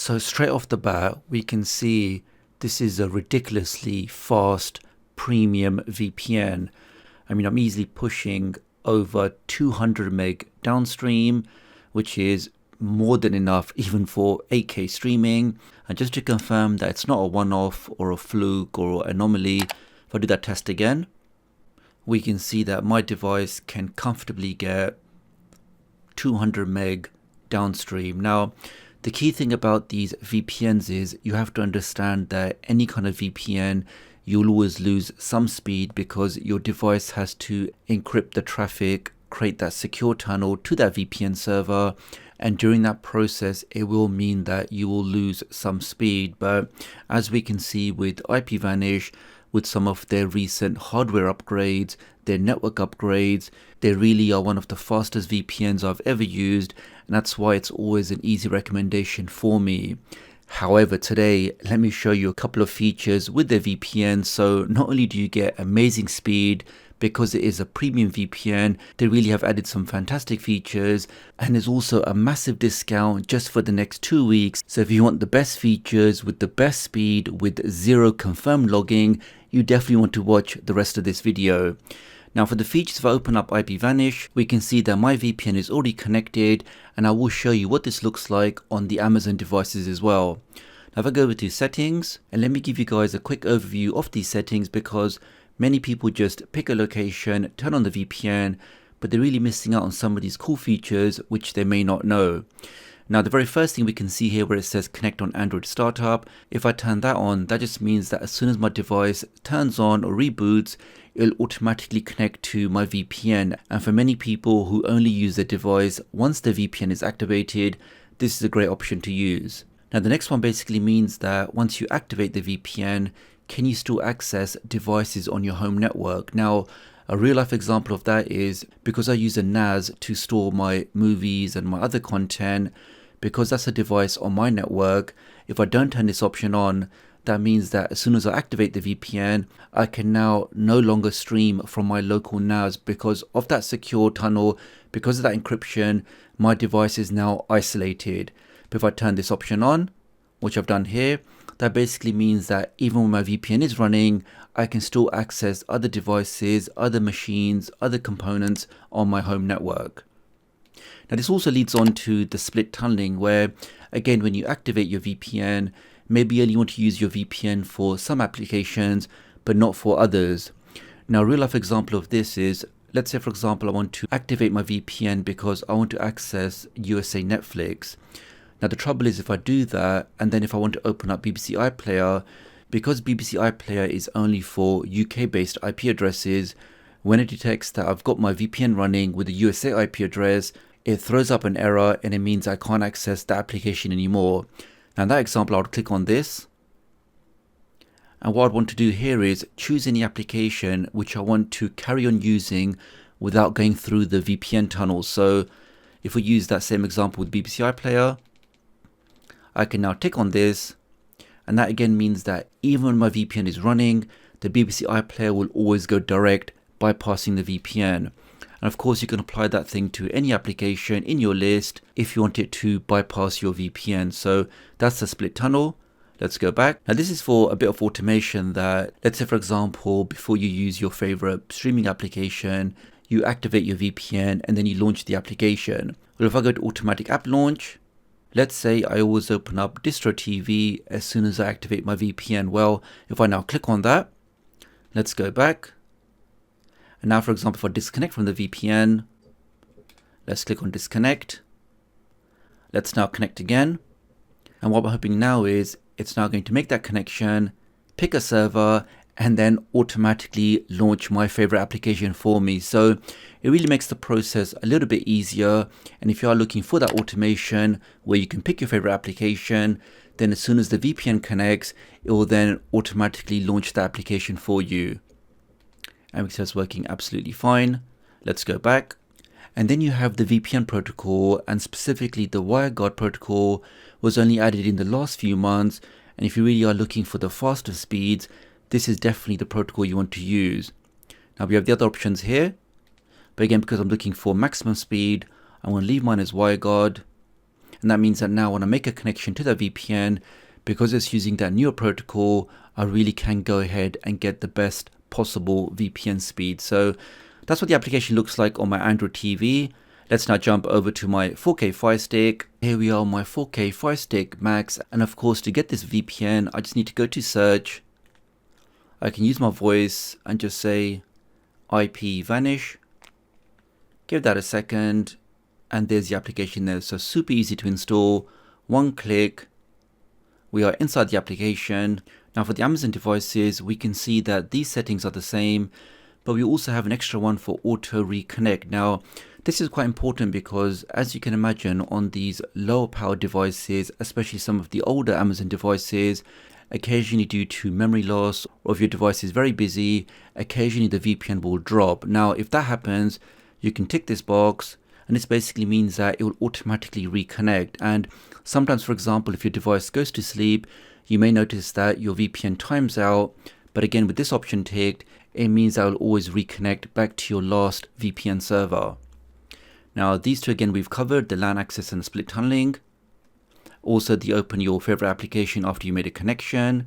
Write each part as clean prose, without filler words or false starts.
So straight off the bat, we can see this is a ridiculously fast premium VPN. I mean, I'm easily pushing over 200 meg downstream, which is more than enough even for 8K streaming. And just to confirm that it's not a one-off or a fluke or anomaly, if I do that test again, we can see that my device can comfortably get 200 meg downstream. Now, the key thing about these VPNs is you have to understand that any kind of VPN, you'll always lose some speed because your device has to encrypt the traffic, create that secure tunnel to that VPN server, and during that process it will mean that you will lose some speed. But as we can see with IPVanish, with some of their recent hardware upgrades, their network upgrades, they really are one of the fastest VPNs I've ever used, and that's why it's always an easy recommendation for me. However, today, let me show you a couple of features with their VPN. So not only do you get amazing speed, because it is a premium VPN, they really have added some fantastic features, and there's also a massive discount just for the next 2 weeks. So if you want the best features with the best speed with zero confirmed logging, you definitely want to watch the rest of this video. Now for the features, if I open up IPVanish, we can see that my VPN is already connected, and I will show you what this looks like on the Amazon devices as well. Now if I go over to settings, and let me give you guys a quick overview of these settings, because many people just pick a location, turn on the VPN, but they're really missing out on some of these cool features which they may not know. Now the very first thing we can see here where it says connect on Android startup, if I turn that on, that just means that as soon as my device turns on or reboots, it'll automatically connect to my VPN. And for many people who only use their device once the VPN is activated, this is a great option to use. Now the next one basically means that once you activate the VPN, can you still access devices on your home network? Now, a real life example of that is because I use a NAS to store my movies and my other content, because that's a device on my network. If I don't turn this option on, that means that as soon as I activate the VPN, I can now no longer stream from my local NAS because of that secure tunnel, because of that encryption, my device is now isolated. But if I turn this option on, which I've done here, that basically means that even when my VPN is running, I can still access other devices, other machines, other components on my home network. Now this also leads on to the split tunneling, where again, when you activate your VPN, maybe you only want to use your VPN for some applications, but not for others. Now a real life example of this is, let's say for example, I want to activate my VPN because I want to access USA Netflix. Now the trouble is if I do that, and then if I want to open up BBC iPlayer, because BBC iPlayer is only for UK based IP addresses, when it detects that I've got my VPN running with a USA IP address, it throws up an error and it means I can't access the application anymore. Now in that example, I would click on this. And what I'd want to do here is choose any application which I want to carry on using without going through the VPN tunnel. So if we use that same example with BBC iPlayer, I can now tick on this, and that again means that even when my VPN is running, the BBC iPlayer will always go direct, bypassing the VPN. And of course you can apply that thing to any application in your list if you want it to bypass your VPN. So that's the split tunnel. Let's go back. Now this is for a bit of automation that, let's say for example, before you use your favorite streaming application, you activate your VPN and then you launch the application. Well, if I go to automatic app launch, let's say I always open up Distro TV as soon as I activate my VPN. Well, if I now click on that, let's go back. And now, for example, if I disconnect from the VPN, let's click on disconnect. Let's now connect again. And what we're hoping now is it's now going to make that connection, pick a server, and then automatically launch my favorite application for me. So it really makes the process a little bit easier. And if you are looking for that automation where you can pick your favorite application, then as soon as the VPN connects, it will then automatically launch the application for you. And it's working absolutely fine. Let's go back. And then you have the VPN protocol, and specifically the WireGuard protocol was only added in the last few months. And if you really are looking for the faster speeds, this is definitely the protocol you want to use. Now we have the other options here, but again, because I'm looking for maximum speed, I'm going to leave mine as WireGuard. And that means that now when I make a connection to that VPN, because it's using that newer protocol, I really can go ahead and get the best possible VPN speed. So that's what the application looks like on my Android TV. Let's now jump over to my 4K Firestick. Here we are on my 4K Firestick Max. And of course, to get this VPN, I just need to go to search. I can use my voice and just say IP vanish. Give that a second. And there's the application there. So super easy to install. One click. We are inside the application. Now for the Amazon devices, we can see that these settings are the same, but we also have an extra one for auto reconnect. Now, this is quite important because as you can imagine on these lower power devices, especially some of the older Amazon devices, occasionally due to memory loss or if your device is very busy, occasionally the VPN will drop. Now, if that happens, you can tick this box and this basically means that it will automatically reconnect. And sometimes, for example, if your device goes to sleep, you may notice that your VPN times out. But again, with this option ticked, it means that it will always reconnect back to your last VPN server. Now, these two again, we've covered the LAN access and split tunneling. Also, the open your favorite application after you made a connection.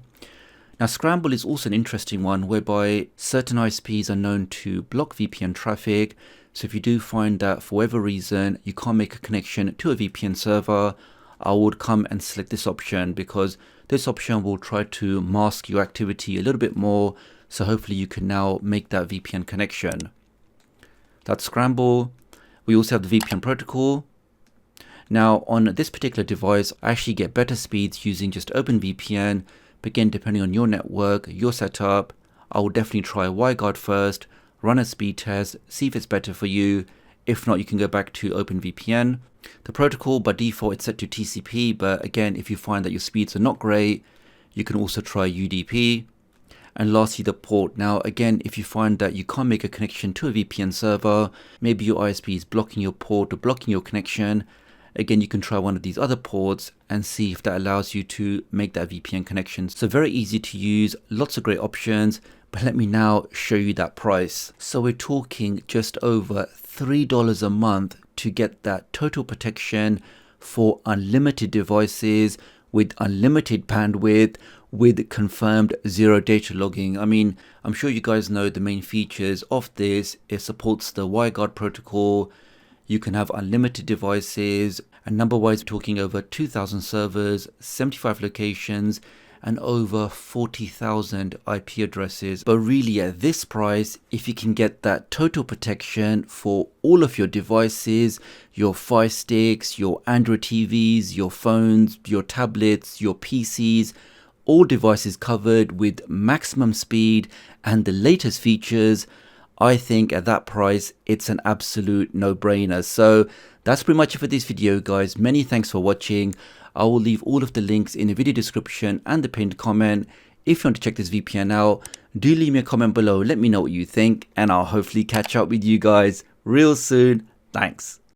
Now, scramble is also an interesting one whereby certain ISPs are known to block VPN traffic. So if you do find that for whatever reason you can't make a connection to a VPN server, I would come and select this option because this option will try to mask your activity a little bit more. So hopefully you can now make that VPN connection. That's scramble. We also have the VPN protocol. Now on this particular device, I actually get better speeds using just OpenVPN. But again, depending on your network, your setup, I will definitely try WireGuard first. Run a speed test, see if it's better for you. If not, you can go back to OpenVPN. The protocol by default it's set to TCP, but again, if you find that your speeds are not great, you can also try UDP. And lastly, the port. Now again, if you find that you can't make a connection to a VPN server, maybe your ISP is blocking your port or blocking your connection, again, you can try one of these other ports and see if that allows you to make that VPN connection. So very easy to use, lots of great options. But let me now show you that price. So we're talking just over $3 a month to get that total protection for unlimited devices with unlimited bandwidth with confirmed zero data logging. I mean, I'm sure you guys know the main features of this. It supports the WireGuard protocol. You can have unlimited devices, and number-wise, we're talking over 2,000 servers, 75 locations, and over 40,000 IP addresses. But really at this price, if you can get that total protection for all of your devices, your Fire Sticks, your Android TVs, your phones, your tablets, your PCs, all devices covered with maximum speed and the latest features, I think at that price, it's an absolute no-brainer. So that's pretty much it for this video, guys. Many thanks for watching. I will leave all of the links in the video description and the pinned comment. If you want to check this VPN out, do leave me a comment below. Let me know what you think, and I'll hopefully catch up with you guys real soon. Thanks.